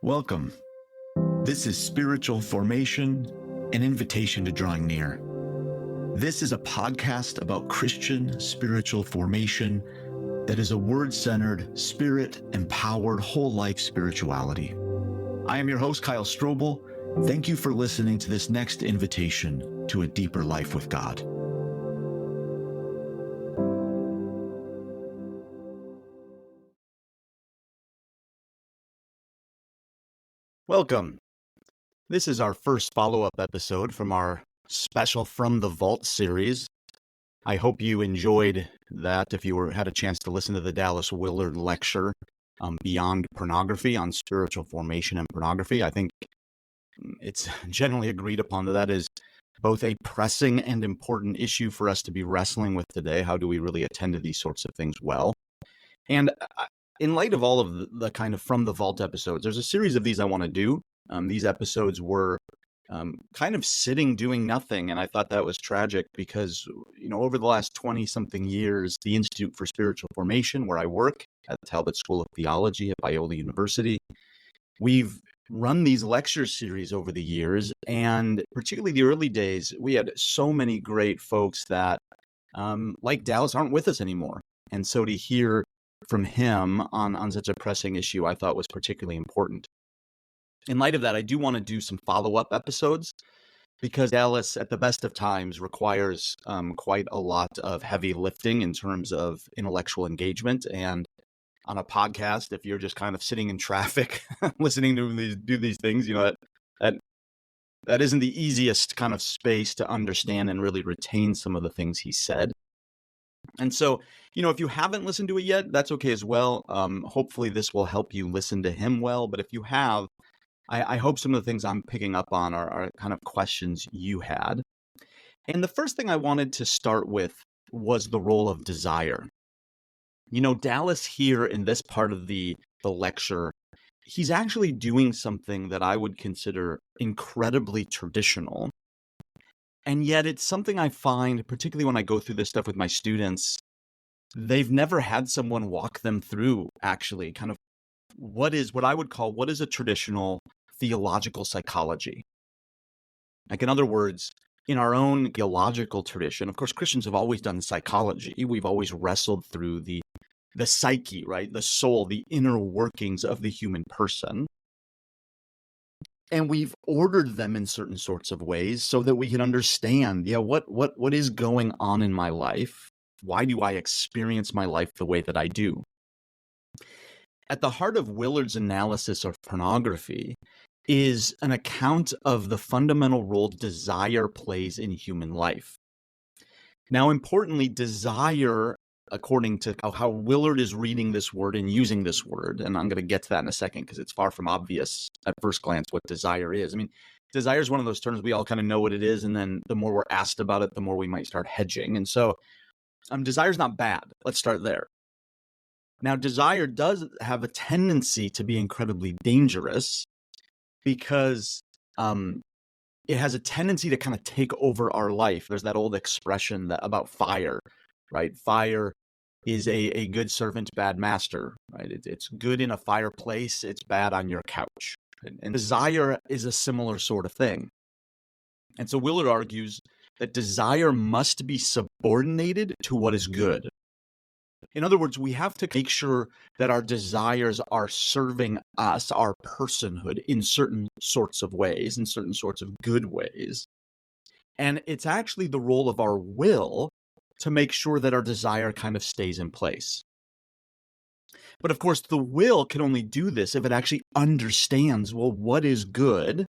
Welcome. This is Spiritual Formation, an invitation to drawing near. This is a podcast about Christian spiritual formation that is a word-centered, spirit-empowered, whole-life spirituality. I am your host, Kyle Strobel. Thank you for listening to this next invitation to a deeper life with God. Welcome. This is our first follow-up episode from our special From the Vault series. I hope you enjoyed that if you had a chance to listen to the Dallas Willard lecture, Beyond Pornography, on spiritual formation and pornography. I think it's generally agreed upon that is both a pressing and important issue for us to be wrestling with today. How do we really attend to these sorts of things well? And in light of all of the kind of From the Vault episodes, there's a series of these I want to do. These episodes were kind of sitting doing nothing, and I thought that was tragic because, over the last 20-something years, the Institute for Spiritual Formation, where I work at the Talbot School of Theology at Biola University, we've run these lecture series over the years, and particularly the early days, we had so many great folks that, like Dallas, aren't with us anymore. And so to hear from him on such a pressing issue, I thought was particularly important. In light of that, I do want to do some follow-up episodes because Dallas, at the best of times, requires quite a lot of heavy lifting in terms of intellectual engagement. And on a podcast, if you're just kind of sitting in traffic, listening to do these things, that isn't the easiest kind of space to understand and really retain some of the things he said. And so, if you haven't listened to it yet, that's okay as well. Hopefully this will help you listen to him well. But if you have, I hope some of the things I'm picking up on are kind of questions you had. And the first thing I wanted to start with was the role of desire. Dallas here in this part of the lecture, he's actually doing something that I would consider incredibly traditional. And yet it's something I find, particularly when I go through this stuff with my students, they've never had someone walk them through actually kind of what is a traditional theological psychology. Like, in other words, in our own theological tradition, of course, Christians have always done psychology. We've always wrestled through the psyche, right? The soul, the inner workings of the human person. And we've ordered them in certain sorts of ways so that we can understand, what is going on in my life? Why do I experience my life the way that I do? At the heart of Willard's analysis of pornography is an account of the fundamental role desire plays in human life. Now, importantly, desire, according to how Willard is reading this word and using this word, and I'm going to get to that in a second because it's far from obvious at first glance what desire is. I mean, desire is one of those terms we all kind of know what it is, and then the more we're asked about it, the more we might start hedging. And so desire is not bad. Let's start there. Now, desire does have a tendency to be incredibly dangerous because it has a tendency to kind of take over our life. There's that old expression about fire, right? Fire is a good servant, bad master, right? It's good in a fireplace. It's bad on your couch. And desire is a similar sort of thing. And so Willard argues that desire must be subordinated to what is good. In other words, we have to make sure that our desires are serving us, our personhood, in certain sorts of ways, in certain sorts of good ways. And it's actually the role of our will to make sure that our desire kind of stays in place. But of course, the will can only do this if it actually understands, what is good,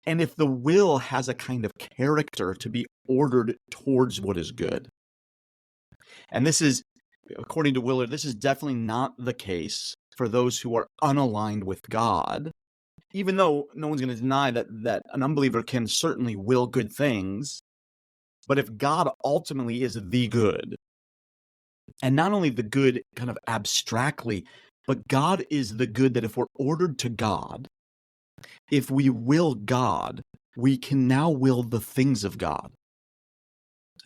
and if the will has a kind of character to be ordered towards what is good. And this is, according to Willard, this is definitely not the case for those who are unaligned with God, even though no one's going to deny that an unbeliever can certainly will good things. But if God ultimately is the good, and not only the good kind of abstractly, but God is the good that if we're ordered to God, if we will God, we can now will the things of God.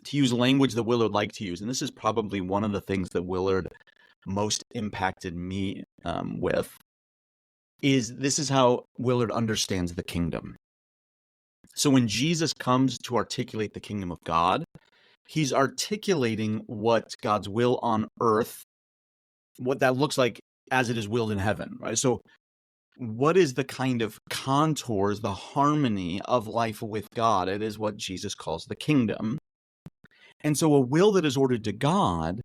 To use language that Willard liked to use, and this is probably one of the things that Willard most impacted me with, this is how Willard understands the kingdom. So when Jesus comes to articulate the kingdom of God, he's articulating what God's will on earth, what that looks like as it is willed in heaven, right? So what is the kind of contours, the harmony of life with God? It is what Jesus calls the kingdom. And so a will that is ordered to God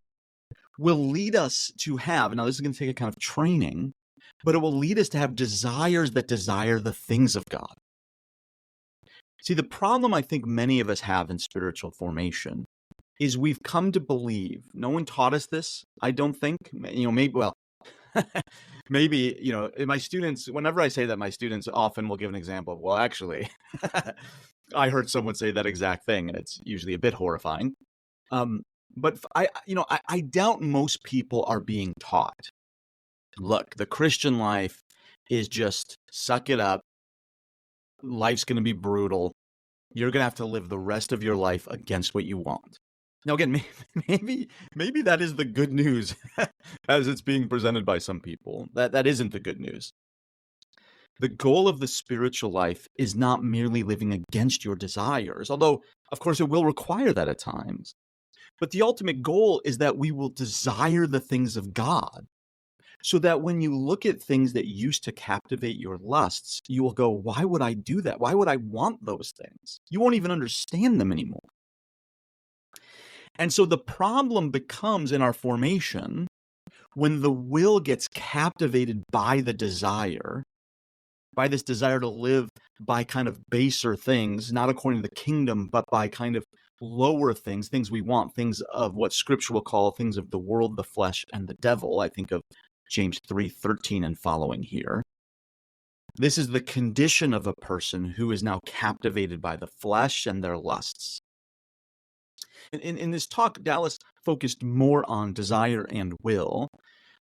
will lead us to have, now this is going to take a kind of training, but it will lead us to have desires that desire the things of God. See, the problem I think many of us have in spiritual formation is we've come to believe, no one taught us this, I don't think, maybe, well, maybe, my students, whenever I say that, my students often will give an example of, well, actually, I heard someone say that exact thing, and it's usually a bit horrifying. But I doubt most people are being taught, look, the Christian life is just suck it up. Life's going to be brutal. You're going to have to live the rest of your life against what you want. Now, again, maybe that is the good news as it's being presented by some people. That isn't the good news. The goal of the spiritual life is not merely living against your desires, although, of course, it will require that at times. But the ultimate goal is that we will desire the things of God, so that when you look at things that used to captivate your lusts, you will go, why would I do that? Why would I want those things? You won't even understand them anymore. And so the problem becomes in our formation when the will gets captivated by the desire, by this desire to live by kind of baser things, not according to the kingdom, but by kind of lower things we want, things of what Scripture will call things of the world, the flesh, and the devil. I think of James 3:13 and following here. This is the condition of a person who is now captivated by the flesh and their lusts. In this talk, Dallas focused more on desire and will,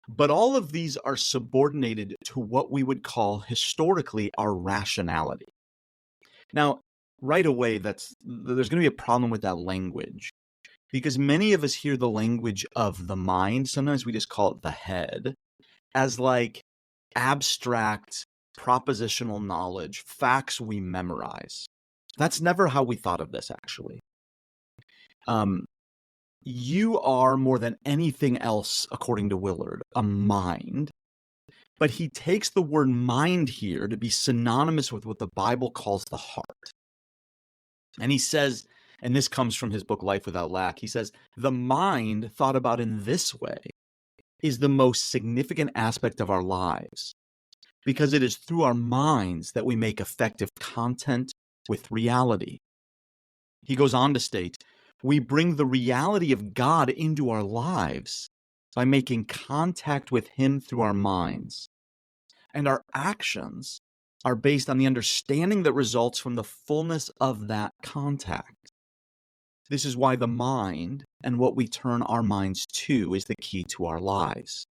but all of these are subordinated to what we would call historically our rationality. Now, right away, there's going to be a problem with that language, because many of us hear the language of the mind, sometimes we just call it the head, as like abstract propositional knowledge, facts we memorize. That's never how we thought of this, actually. You are more than anything else, according to Willard, a mind. But he takes the word mind here to be synonymous with what the Bible calls the heart. And he says, and this comes from his book, Life Without Lack, he says, the mind, thought about in this way, is the most significant aspect of our lives, because it is through our minds that we make effective content with reality. He goes on to state, we bring the reality of God into our lives by making contact with Him through our minds. And our actions are based on the understanding that results from the fullness of that contact. This is why the mind and what we turn our minds to is the key to our lives.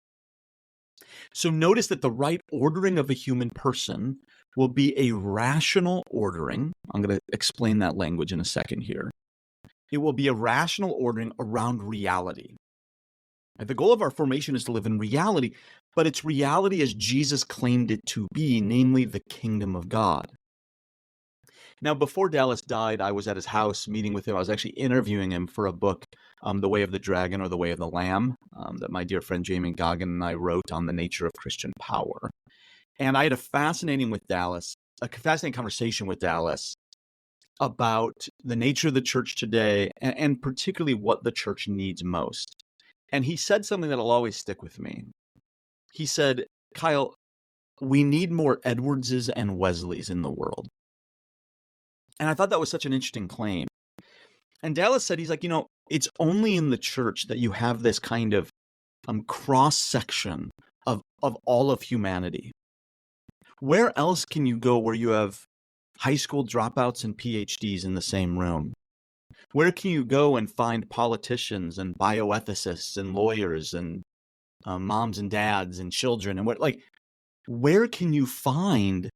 So notice that the right ordering of a human person will be a rational ordering. I'm going to explain that language in a second here. It will be a rational ordering around reality. And the goal of our formation is to live in reality, but it's reality as Jesus claimed it to be, namely the kingdom of God. Now, before Dallas died, I was at his house meeting with him. I was actually interviewing him for a book, The Way of the Dragon or The Way of the Lamb, that my dear friend Jamie Goggin and I wrote on the nature of Christian power. And I had a fascinating conversation with Dallas about the nature of the church today, and particularly what the church needs most. And he said something that'll always stick with me. He said, Kyle, we need more Edwardses and Wesleys in the world. And I thought that was such an interesting claim. And Dallas said, he's like, it's only in the church that you have this kind of cross-section of all of humanity. Where else can you go where you have high school dropouts and PhDs in the same room? Where can you go and find politicians and bioethicists and lawyers and moms and dads and children? And where can you find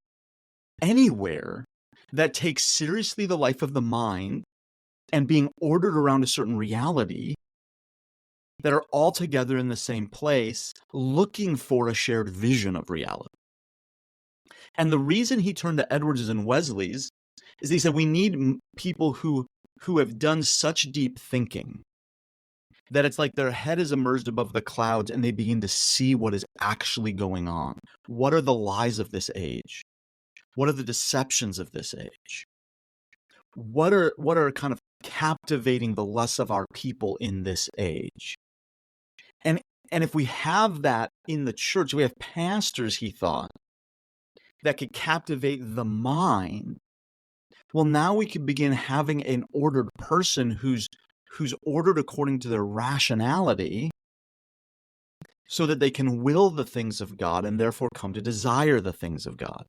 anywhere that takes seriously the life of the mind and being ordered around a certain reality, that are all together in the same place, looking for a shared vision of reality? And the reason he turned to Edwards and Wesley's is he said we need people who have done such deep thinking that it's like their head is emerged above the clouds and they begin to see what is actually going on. What are the lies of this age? What are the deceptions of this age? What are kind of captivating the lusts of our people in this age? And if we have that in the church, we have pastors, he thought, that could captivate the mind. Well, now we can begin having an ordered person who's ordered according to their rationality, so that they can will the things of God and therefore come to desire the things of God.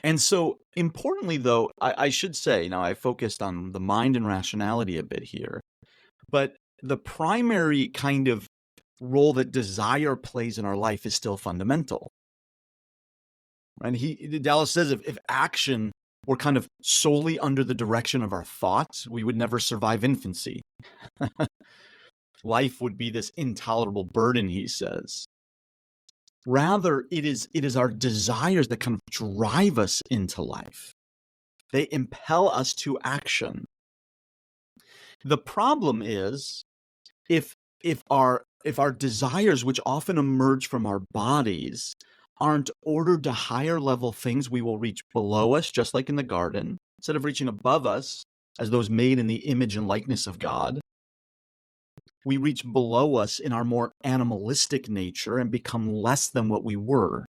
And so, importantly, though, I should say, now I focused on the mind and rationality a bit here, but the primary kind of role that desire plays in our life is still fundamental. And Dallas says if action were kind of solely under the direction of our thoughts, we would never survive infancy. Life would be this intolerable burden, he says. Rather, it is our desires that kind of drive us into life. They impel us to action. The problem is if our desires, which often emerge from our bodies, aren't ordered to higher level things, we will reach below us, just like in the garden. Instead of reaching above us as those made in the image and likeness of God, we reach below us in our more animalistic nature and become less than what we were.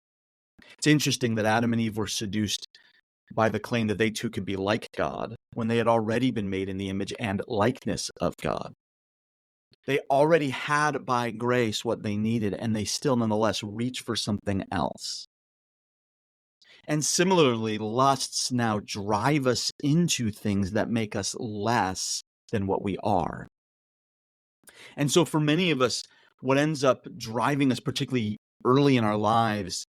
It's interesting that Adam and Eve were seduced by the claim that they too could be like God when they had already been made in the image and likeness of God. They already had by grace what they needed, and they still nonetheless reach for something else. And similarly, lusts now drive us into things that make us less than what we are. And so for many of us, what ends up driving us, particularly early in our lives,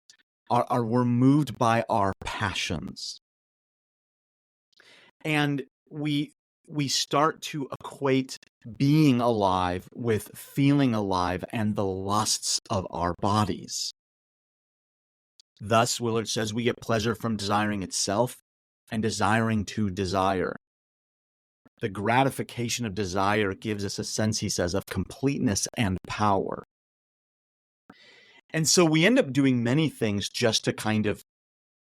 are we're moved by our passions. And we start to equate being alive with feeling alive and the lusts of our bodies. Thus, Willard says, we get pleasure from desiring itself and desiring to desire. The gratification of desire gives us a sense, he says, of completeness and power. And so we end up doing many things just to kind of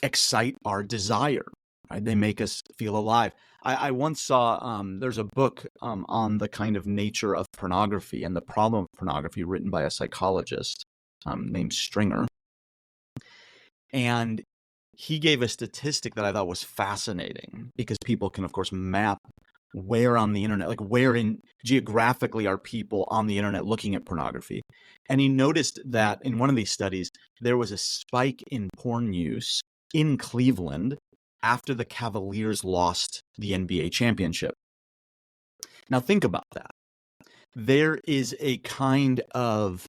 excite our desire. Right? They make us feel alive. I once saw, there's a book on the kind of nature of pornography and the problem of pornography written by a psychologist named Stringer. And he gave a statistic that I thought was fascinating, because people can, of course, map where on the internet, like where geographically are people on the internet looking at pornography. And he noticed that in one of these studies, there was a spike in porn use in Cleveland after the Cavaliers lost the NBA championship. Now think about that. There is a kind of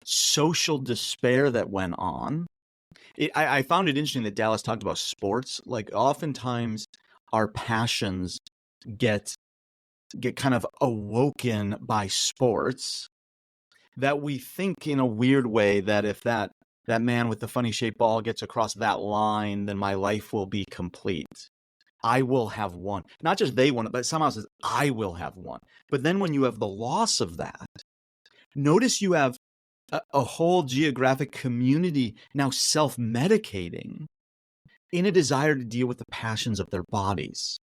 social despair that went on. I found it interesting that Dallas talked about sports. Like oftentimes our passions get kind of awoken by sports, that we think in a weird way that if that man with the funny shaped ball gets across that line, then my life will be complete. I will have won. Not just they won it, but somehow says, I will have won. But then when you have the loss of that, notice you have a whole geographic community now self-medicating in a desire to deal with the passions of their bodies.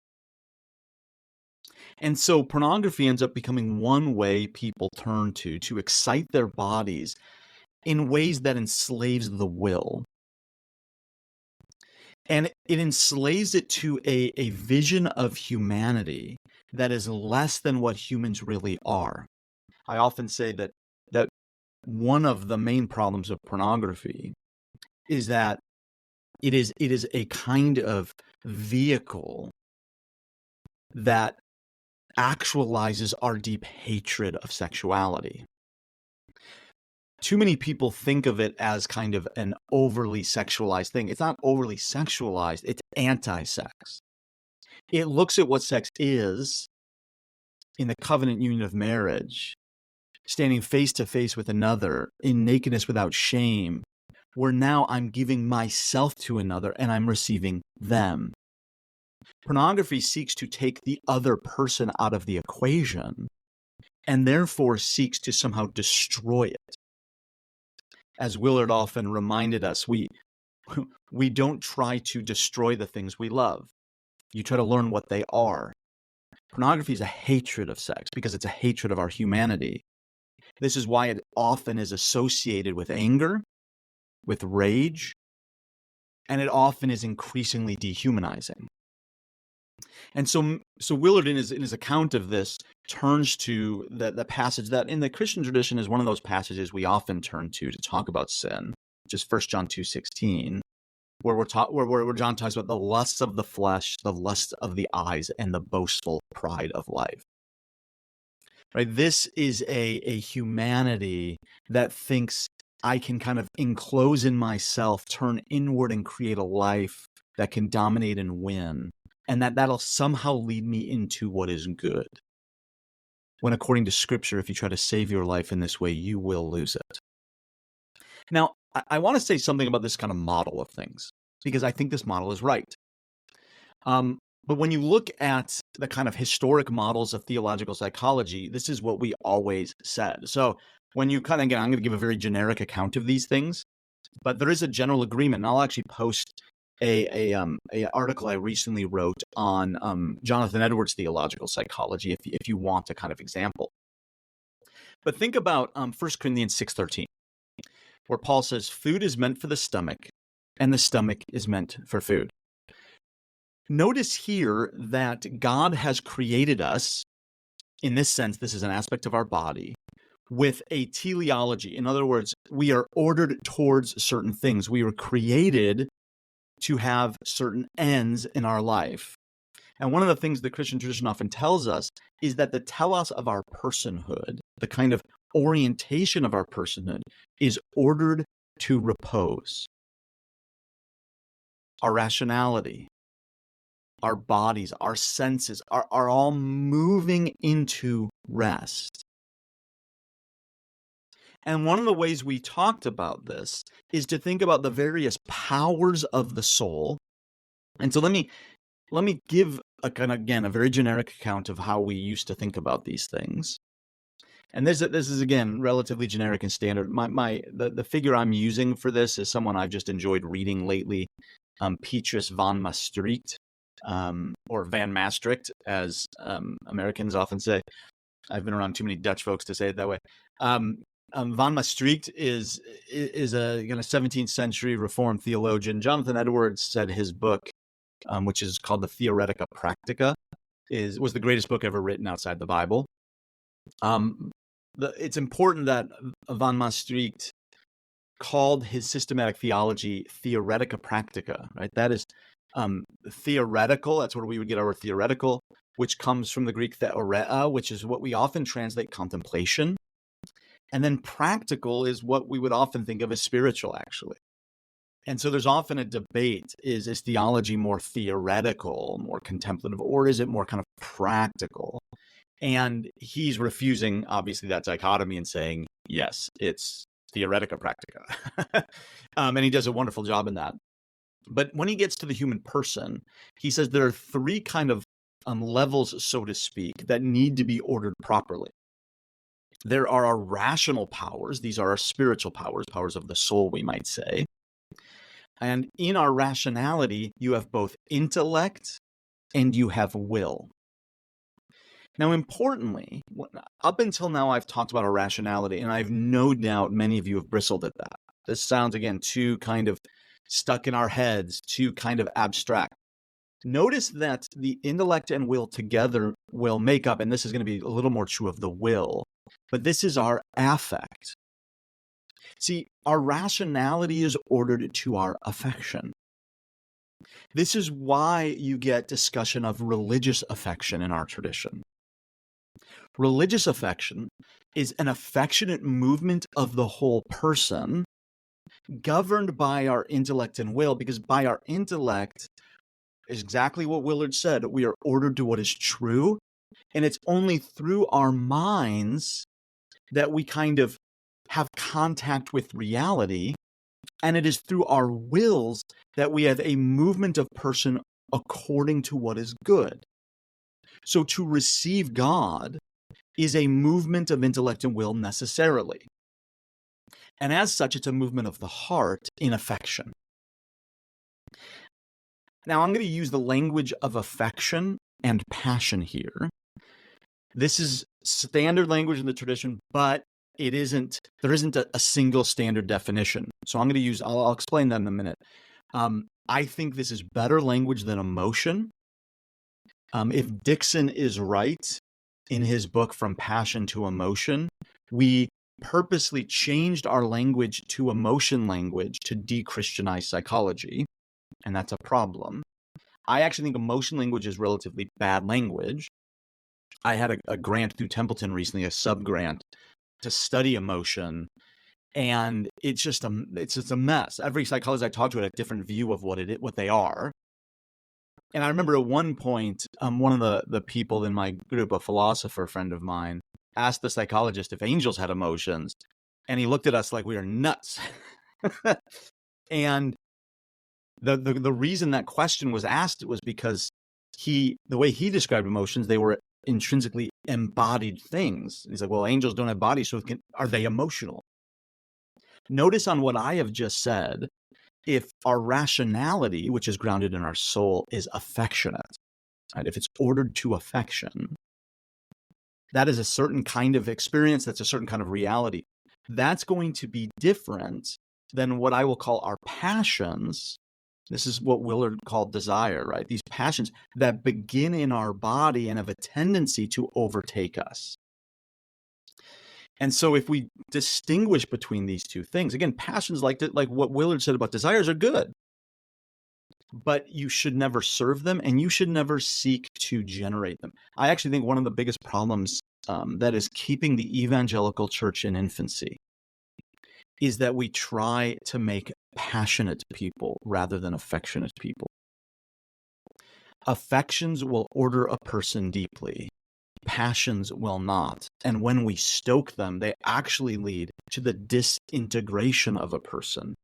And so pornography ends up becoming one way people turn to excite their bodies in ways that enslaves the will. And it enslaves it to a vision of humanity that is less than what humans really are. I often say that one of the main problems of pornography is that it is a kind of vehicle that actualizes our deep hatred of sexuality. Too many people think of it as kind of an overly sexualized thing. It's not overly sexualized, it's anti-sex. It looks at what sex is in the covenant union of marriage, standing face to face with another in nakedness without shame, where now I'm giving myself to another and I'm receiving them. Pornography seeks to take the other person out of the equation and therefore seeks to somehow destroy it. As Willard often reminded us, we don't try to destroy the things we love. You try to learn what they are. Pornography is a hatred of sex because it's a hatred of our humanity. This is why it often is associated with anger, with rage, and it often is increasingly dehumanizing. And so Willard, in his account of this, turns to the passage that in the Christian tradition is one of those passages we often turn to talk about sin, which is 1 John 2:16, where John talks about the lusts of the flesh, the lusts of the eyes, and the boastful pride of life. Right? This is a humanity that thinks I can kind of enclose in myself, turn inward, and create a life that can dominate and win, and that'll somehow lead me into what is good. When according to Scripture, if you try to save your life in this way, you will lose it. Now, I want to say something about this kind of model of things, because I think this model is right. But when you look at the kind of historic models of theological psychology, this is what we always said. So when you kind of, again, I'm going to give a very generic account of these things, but there is a general agreement, and I'll actually post a article I recently wrote on Jonathan Edwards' theological psychology, if you want a kind of example. But think about 1 Corinthians 6:13, where Paul says, food is meant for the stomach, and the stomach is meant for food. Notice here that God has created us, in this sense, this is an aspect of our body, with a teleology. In other words, we are ordered towards certain things. We were created to have certain ends in our life. And one of the things the Christian tradition often tells us is that the telos of our personhood, the kind of orientation of our personhood, is ordered to repose. Our rationality, our bodies, our senses are all moving into rest. And one of the ways we talked about this is to think about the various powers of the soul. And so let me give a kind of, again, a very generic account of how we used to think about these things. And this is again relatively generic and standard. The figure I'm using for this is someone I've just enjoyed reading lately, Petrus van Maastricht, or Van Maastricht, as Americans often say. I've been around too many Dutch folks to say it that way. Van Maastricht is a 17th century Reformed theologian. Jonathan Edwards said his book, which is called the Theoretica Practica, was the greatest book ever written outside the Bible. It's important that Van Maastricht called his systematic theology Theoretica Practica, right? That is theoretical. That's where we would get our word theoretical, which comes from the Greek theoreia, which is what we often translate contemplation. And then practical is what we would often think of as spiritual, actually. And so there's often a debate, is theology more theoretical, more contemplative, or is it more kind of practical? And he's refusing, obviously, that dichotomy and saying, yes, it's Theoretica Practica. And he does a wonderful job in that. But when he gets to the human person, he says there are three kind of levels, so to speak, that need to be ordered properly. There are our rational powers. These are our spiritual powers, powers of the soul, we might say. And in our rationality, you have both intellect and you have will. Now, importantly, up until now, I've talked about our rationality, and I've no doubt many of you have bristled at that. This sounds, again, too kind of stuck in our heads, too kind of abstract. Notice that the intellect and will together will make up, and this is going to be a little more true of the will, but this is our affect. See, our rationality is ordered to our affection. This is why you get discussion of religious affection in our tradition. Religious affection is an affectionate movement of the whole person, governed by our intellect and will, because by our intellect is exactly what Willard said. We are ordered to what is true, and it's only through our minds that we kind of have contact with reality, And it is through our wills that we have a movement of person according to what is good. So to receive God is a movement of intellect and will necessarily. And as such, it's a movement of the heart in affection. Now, I'm going to use the language of affection and passion here. This is standard language in the tradition, but there isn't a single standard definition. So I'm going to use, I'll explain that in a minute. I think this is better language than emotion. If Dixon is right in his book From Passion to Emotion, we purposely changed our language to emotion language to de-Christianize psychology, and that's a problem. I actually think emotion language is relatively bad language. I had a grant through Templeton recently, a sub-grant, to study emotion, and it's just a mess. Every psychologist I talk to had a different view of what they are. And I remember at one point, one of the people in my group, a philosopher friend of mine, asked the psychologist if angels had emotions, and he looked at us like we were nuts. And the reason that question was asked was because the way he described emotions, they were intrinsically embodied things. He's like, well, angels don't have bodies, so are they emotional? Notice on what I have just said, if our rationality, which is grounded in our soul, is affectionate, right? If it's ordered to affection, that is a certain kind of experience, that's a certain kind of reality. That's going to be different than what I will call our passions. This is what Willard called desire, right? These passions that begin in our body and have a tendency to overtake us. And so if we distinguish between these two things, again, passions like what Willard said about desires are good, but you should never serve them and you should never seek to generate them. I actually think one of the biggest problems that is keeping the evangelical church in infancy is that we try to make passionate people rather than affectionate people. Affections will order a person deeply. Passions will not. And when we stoke them, they actually lead to the disintegration of a person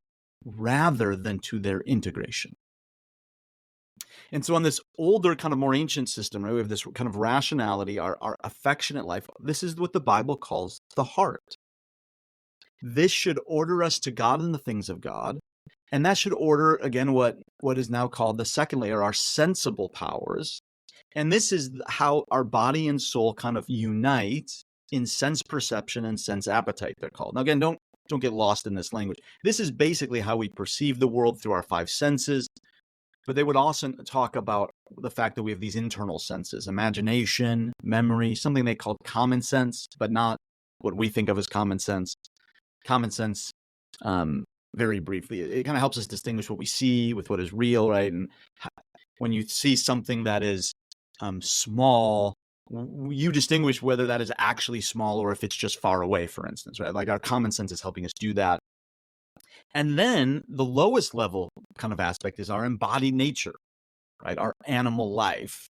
rather than to their integration. And so on this older, kind of more ancient system, right, we have this kind of rationality, our affectionate life. This is what the Bible calls the heart. This should order us to God and the things of God. And that should order, again, what is now called the second layer, our sensible powers. And this is how our body and soul kind of unite in sense perception and sense appetite, they're called. Now, again, don't get lost in this language. This is basically how we perceive the world through our five senses. But they would also talk about the fact that we have these internal senses, imagination, memory, something they called common sense, but not what we think of as common sense. Common sense, very briefly, it kind of helps us distinguish what we see with what is real, right? And when you see something that is small, you distinguish whether that is actually small or if it's just far away, for instance, right? Like our common sense is helping us do that. And then the lowest level kind of aspect is our embodied nature, right? Our animal life.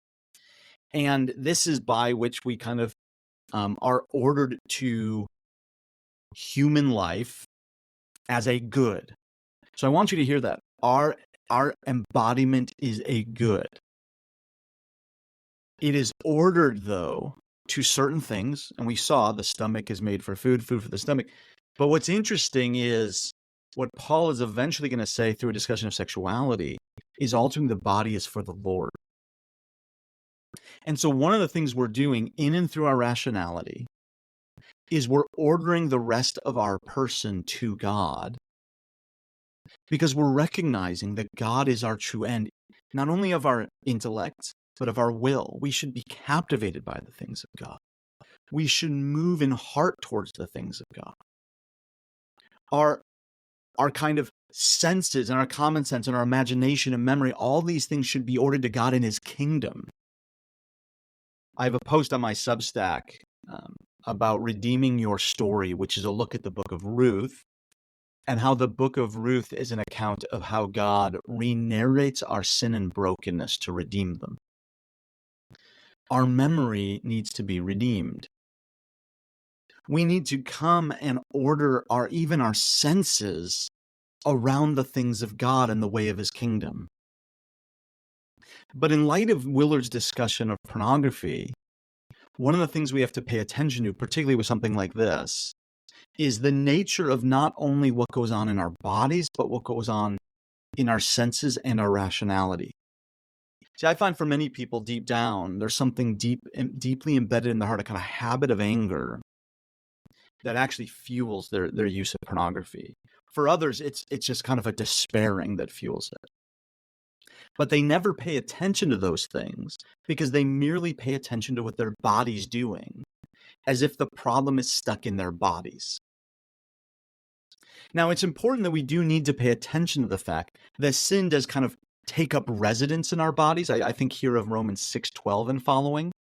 And this is by which we kind of are ordered to human life as a good. So I want you to hear that. Our embodiment is a good. It is ordered, though, to certain things. And we saw the stomach is made for food for the stomach. But what's interesting is what Paul is eventually going to say through a discussion of sexuality is altering the body is for the Lord. And so one of the things we're doing in and through our rationality is we're ordering the rest of our person to God because we're recognizing that God is our true end, not only of our intellect, but of our will. We should be captivated by the things of God. We should move in heart towards the things of God. Our kind of senses and our common sense and our imagination and memory, all these things should be ordered to God in his kingdom. I have a post on my Substack about redeeming your story, which is a look at the book of Ruth and how the book of Ruth is an account of how God re-narrates our sin and brokenness to redeem them. Our memory needs to be redeemed. We need to come and order even our senses around the things of God and the way of his kingdom. But in light of Willard's discussion of pornography, one of the things we have to pay attention to, particularly with something like this, is the nature of not only what goes on in our bodies, but what goes on in our senses and our rationality. See, I find for many people deep down, there's something deeply embedded in their heart, a kind of habit of anger that actually fuels their use of pornography. For others, it's just kind of a despairing that fuels it. But they never pay attention to those things because they merely pay attention to what their body's doing, as if the problem is stuck in their bodies. Now, it's important that we do need to pay attention to the fact that sin does kind of take up residence in our bodies. I think here of Romans 6:12 and following.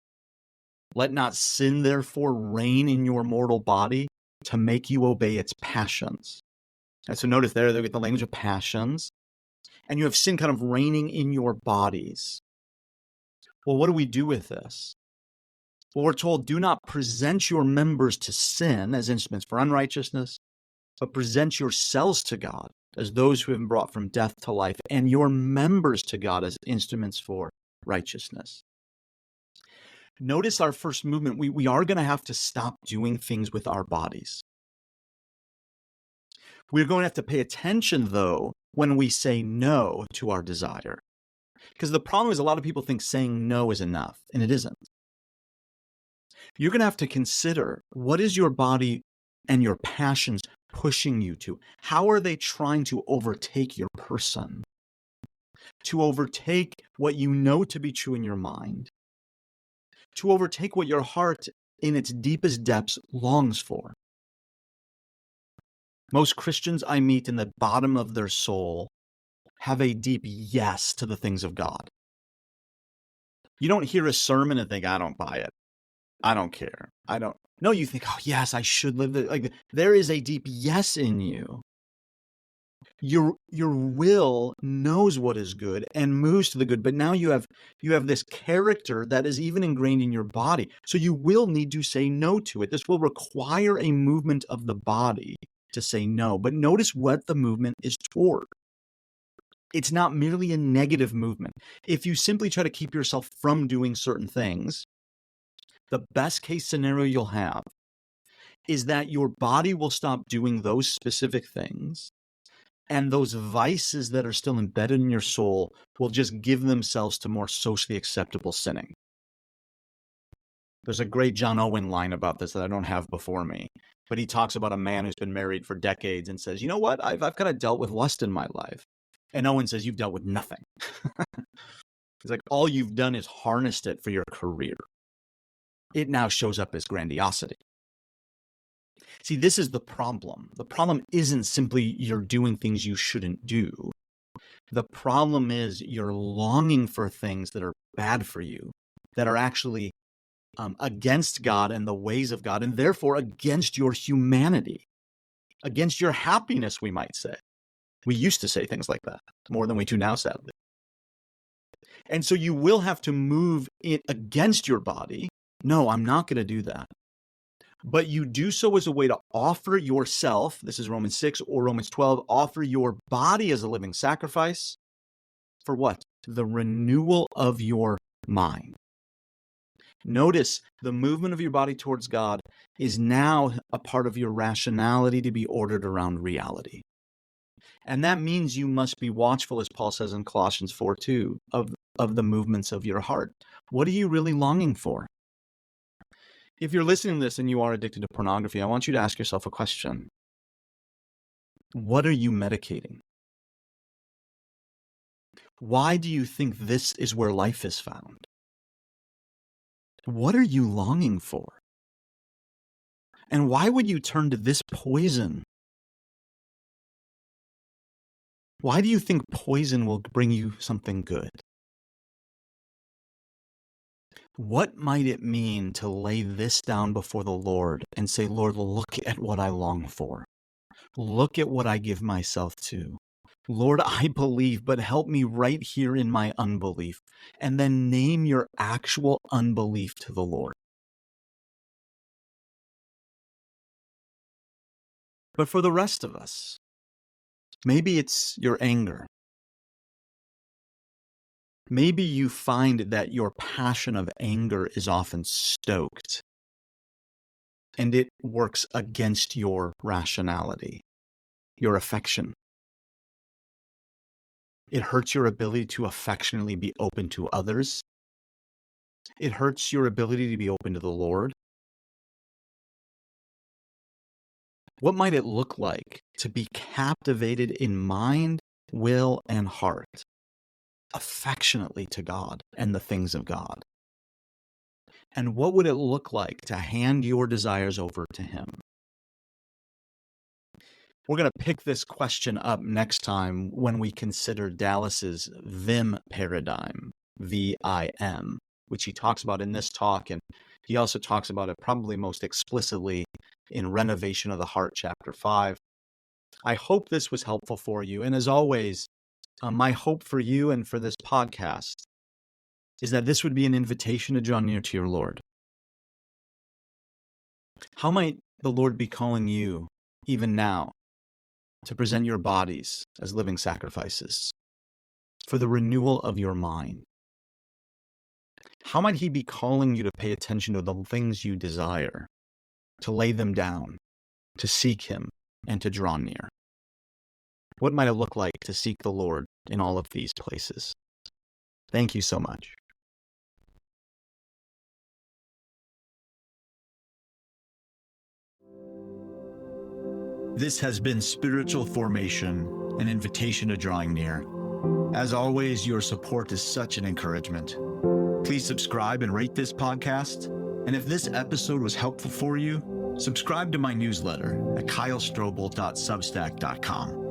Let not sin, therefore, reign in your mortal body to make you obey its passions. And so notice there, they get the language of passions. And you have sin kind of reigning in your bodies. Well, what do we do with this? Well, we're told, do not present your members to sin as instruments for unrighteousness, but present yourselves to God as those who have been brought from death to life, and your members to God as instruments for righteousness. Notice our first movement. We are going to have to stop doing things with our bodies. We're going to have to pay attention, though, when we say no to our desire. Because the problem is a lot of people think saying no is enough, and it isn't. You're going to have to consider, what is your body and your passions pushing you to? How are they trying to overtake your person? To overtake what you know to be true in your mind? To overtake what your heart in its deepest depths longs for? Most Christians I meet in the bottom of their soul have a deep yes to the things of God. You don't hear a sermon and think, I don't buy it. I don't care. No, you think, oh yes, I should live this. Like, there is a deep yes in you. Your will knows what is good and moves to the good, but now you have this character that is even ingrained in your body. So you will need to say no to it. This will require a movement of the body to say no. But notice what the movement is toward. It's not merely a negative movement. If you simply try to keep yourself from doing certain things, the best case scenario you'll have is that your body will stop doing those specific things, and those vices that are still embedded in your soul will just give themselves to more socially acceptable sinning. There's a great John Owen line about this that I don't have before me, but he talks about a man who's been married for decades and says, you know what, I've kind of dealt with lust in my life. And Owen says, you've dealt with nothing. It's like, all you've done is harnessed it for your career. It now shows up as grandiosity. See, this is the problem. The problem isn't simply you're doing things you shouldn't do. The problem is you're longing for things that are bad for you, that are actually against God and the ways of God, and therefore against your humanity, against your happiness, we might say. We used to say things like that, more than we do now, sadly. And so you will have to move it against your body. No, I'm not going to do that. But you do so as a way to offer yourself, this is Romans 6 or Romans 12, offer your body as a living sacrifice for what? The renewal of your mind. Notice the movement of your body towards God is now a part of your rationality to be ordered around reality. And that means you must be watchful, as Paul says in Colossians 4:2, of the movements of your heart. What are you really longing for? If you're listening to this and you are addicted to pornography, I want you to ask yourself a question. What are you medicating? Why do you think this is where life is found? What are you longing for? And why would you turn to this poison? Why do you think poison will bring you something good? What might it mean to lay this down before the Lord and say, Lord, look at what I long for. Look at what I give myself to. Lord, I believe, but help me right here in my unbelief. And then name your actual unbelief to the Lord. But for the rest of us, Maybe it's your anger. Maybe you find that your passion of anger is often stoked, and it works against your rationality, your affection. It hurts your ability to affectionately be open to others. It hurts your ability to be open to the Lord. What might it look like to be captivated in mind, will, and heart affectionately to God and the things of God? And what would it look like to hand your desires over to Him? We're going to pick this question up next time when we consider Dallas's VIM paradigm, V-I-M, which he talks about in this talk, and he also talks about it probably most explicitly in Renovation of the Heart, Chapter 5. I hope this was helpful for you, and as always, my hope for you and for this podcast is that this would be an invitation to draw near to your Lord. How might the Lord be calling you, even now, to present your bodies as living sacrifices for the renewal of your mind? How might He be calling you to pay attention to the things you desire, to lay them down, to seek Him, and to draw near? What might it look like to seek the Lord in all of these places? Thank you so much. This has been Spiritual Formation, an invitation to drawing near. As always, your support is such an encouragement. Please subscribe and rate this podcast. And if this episode was helpful for you, subscribe to my newsletter at kylestrobel.substack.com.